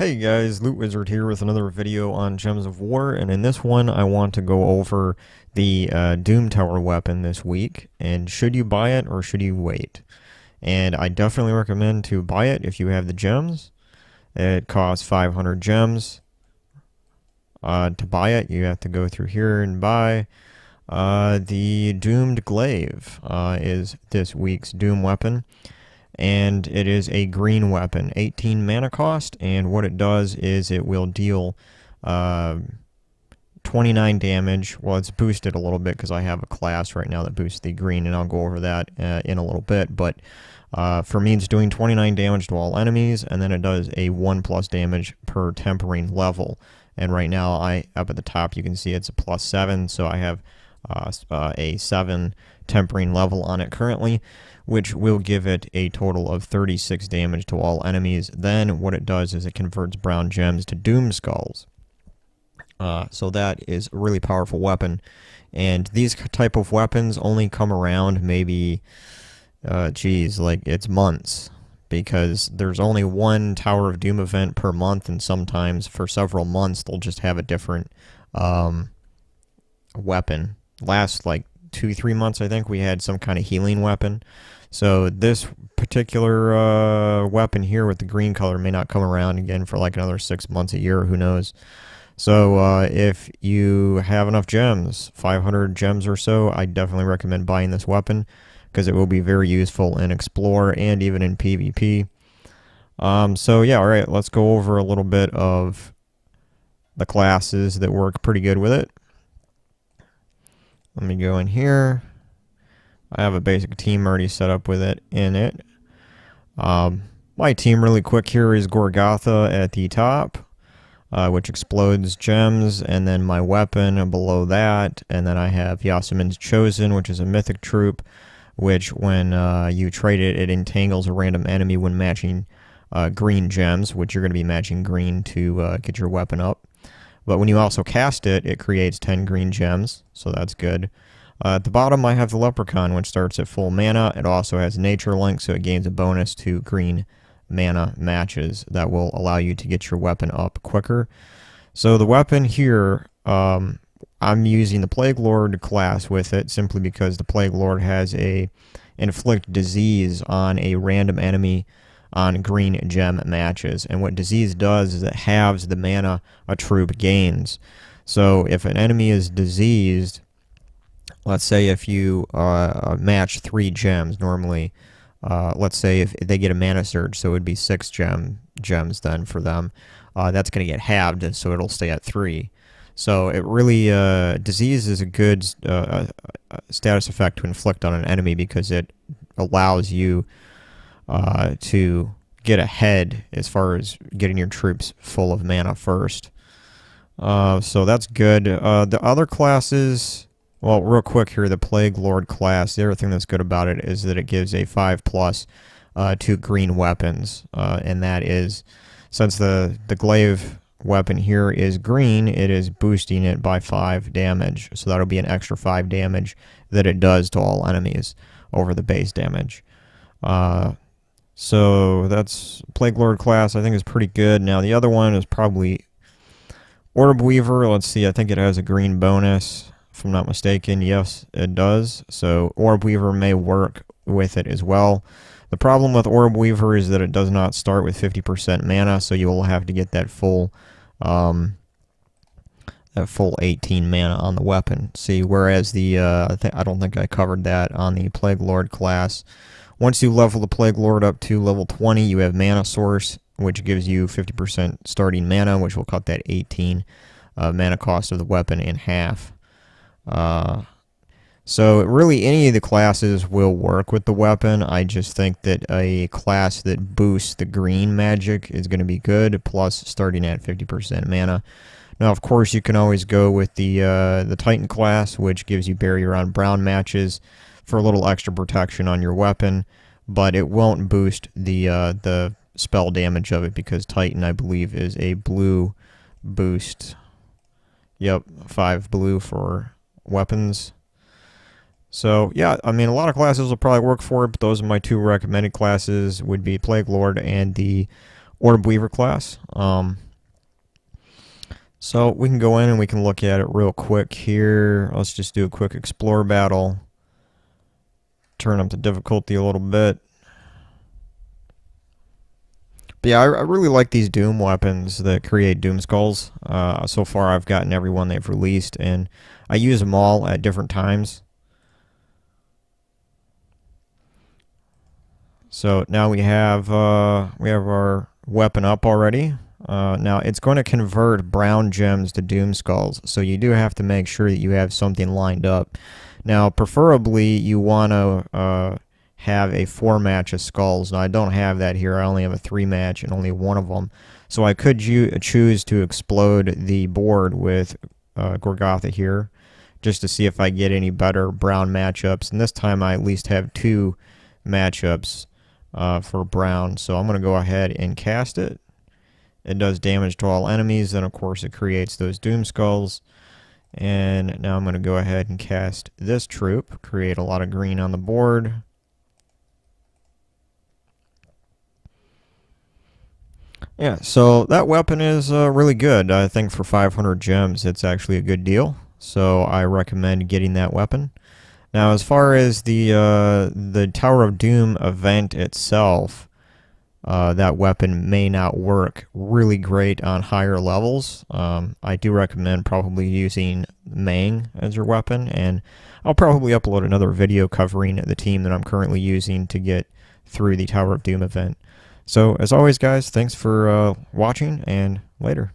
Hey guys, Loot Wizard here with another video on Gems of War, and in this one I want to go over the Doom Tower weapon this week, and should you buy it or should you wait? And I definitely recommend to buy it if you have the gems. It costs 500 gems. To buy it, you have to go through here and buy. The Doomed Glaive is this week's Doom weapon. And it is a green weapon, 18 mana cost, and what it does is it will deal 29 damage. Well, it's boosted a little bit because I have a class right now that boosts the green, and I'll go over that in a little bit, but for me it's doing 29 damage to all enemies, and then it does a 1+ damage per tempering level. And right now, up at the top, you can see it's a +7, so I have a 7 tempering level on it currently, which will give it a total of 36 damage to all enemies. Then what it does is it converts brown gems to doom skulls. So that is a really powerful weapon. And these type of weapons only come around maybe, like it's months. Because there's only one Tower of Doom event per month, and sometimes for several months they'll just have a different weapon. Last like 2-3 months, I think we had some kind of healing weapon. So this particular weapon here with the green color may not come around again for like another 6 months, a year, who knows. So if you have enough gems, 500 gems or so, I definitely recommend buying this weapon because it will be very useful in Explore and even in PvP. So yeah, alright, let's go over a little bit of the classes that work pretty good with it. Let me go in here. I have a basic team already set up with it in it. My team really quick here is Gorgotha at the top, which explodes gems, and then my weapon below that, and then I have Yasemin's Chosen, which is a mythic troop, which when you trade it, it entangles a random enemy when matching green gems, which you're going to be matching green to get your weapon up. But when you also cast it, it creates 10 green gems, so that's good. At the bottom, I have the Leprechaun, which starts at full mana. It also has Nature Link, so it gains a bonus to green mana matches that will allow you to get your weapon up quicker. So the weapon here, I'm using the Plague Lord class with it, simply because the Plague Lord has a inflict disease on a random enemy on green gem matches. And what disease does is it halves the mana a troop gains. So if an enemy is diseased, let's say if you match 3 gems normally, let's say if they get a mana surge, so it would be 6 gems then for them, that's going to get halved, so it'll stay at 3. So it really, disease is a good status effect to inflict on an enemy because it allows you to get ahead as far as getting your troops full of mana first. So that's good. The other classes, well, real quick here, the Plague Lord class, the other thing that's good about it is that it gives a 5+ to green weapons. And that is, since the Glaive weapon here is green, it is boosting it by 5 damage. So that'll be an extra 5 damage that it does to all enemies over the base damage. So that's Plague Lord class, I think is pretty good. Now the other one is probably Orb Weaver. Let's see, I think it has a green bonus, if I'm not mistaken. Yes, it does. So Orb Weaver may work with it as well. The problem with Orb Weaver is that it does not start with 50% mana, so you will have to get that full 18 mana on the weapon. See, whereas the I don't think I covered that on the Plague Lord class. Once you level the Plague Lord up to level 20, you have Mana Source, which gives you 50% starting mana, which will cut that 18 mana cost of the weapon in half. So really any of the classes will work with the weapon. I just think that a class that boosts the green magic is going to be good, plus starting at 50% mana. Now, of course, you can always go with the Titan class, which gives you barrier on brown matches for a little extra protection on your weapon, but it won't boost the spell damage of it because Titan, I believe, is a blue boost. Yep, 5 blue for weapons. So, yeah, I mean, a lot of classes will probably work for it, but those are my 2 recommended classes, would be Plague Lord and the Orb Weaver class. So we can go in and we can look at it real quick here. Let's just do a quick explore battle. Turn up the difficulty a little bit. But yeah, I really like these Doom weapons that create Doom Skulls. So far I've gotten every one they've released, and I use them all at different times. So now we have our weapon up already. Now it's going to convert brown gems to Doom Skulls, so you do have to make sure that you have something lined up. Now, preferably you want to have a 4-match of skulls. Now I don't have that here. I only have a 3-match and only one of them. So I could choose to explode the board with Gorgotha here, just to see if I get any better brown matchups. And this time I at least have 2 matchups for brown. So I'm going to go ahead and cast it. It does damage to all enemies, and of course it creates those Doom Skulls. And now I'm going to go ahead and cast this troop, create a lot of green on the board. Yeah, so that weapon is really good. I think for 500 gems it's actually a good deal, so I recommend getting that weapon. Now, as far as the Tower of Doom event itself, that weapon may not work really great on higher levels. I do recommend probably using Mang as your weapon, and I'll probably upload another video covering the team that I'm currently using to get through the Tower of Doom event. So, as always, guys, thanks for watching, and later.